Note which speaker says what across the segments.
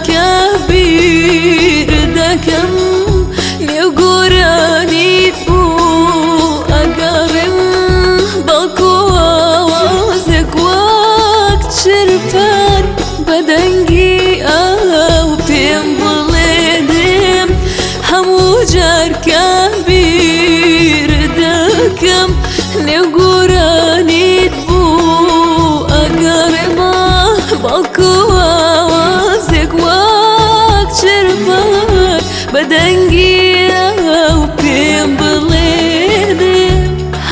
Speaker 1: كبير دكم نيوغوراني بو أقارن بالكوا وازك وقت شرفان بدنجي أو بين ظليدم همو جار كبير دكم نيوغوراني بو أقارن بالكوا بدنجي وبين بليدي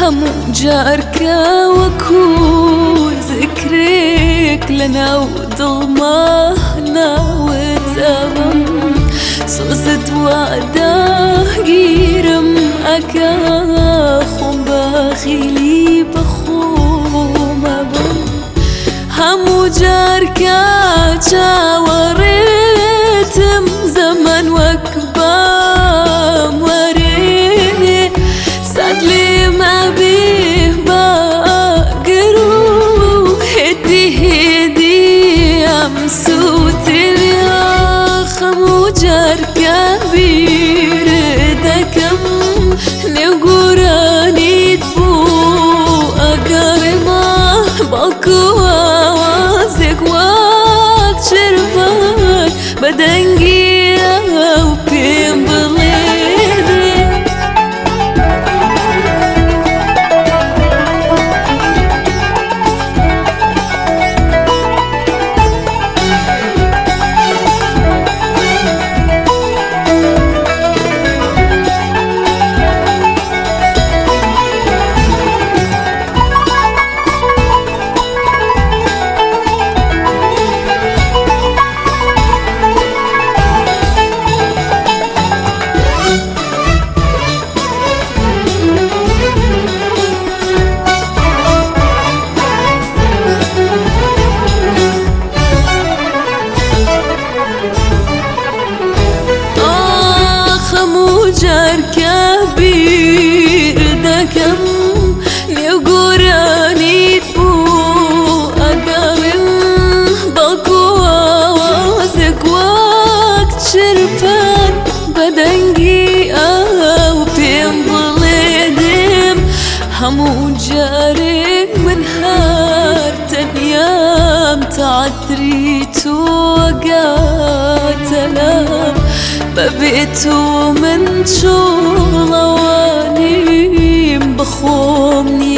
Speaker 1: همو جاركا وكون ذكرك لنا وظلمانا وتغم صوصت وعدا جيرم أكا خم بخيلي بخوم أبن همو جاركا جاورتم زمن وكبام وريه صدلي ما بيه باقرو هدي أمسوت الياخ موجار كبير دكم نيوغوراني تبو أقارما بالكوا وازك وقت شرفان بدنجي وبين بليدي جار كبير دكم نيوغوراني تبو أقارن بالكوا وازك وقت شرفان بدنجي أو بين ظليدم همو جارك من هارت أيام تعتريت وقاتلام ببيتو من شغل وانيم بخومني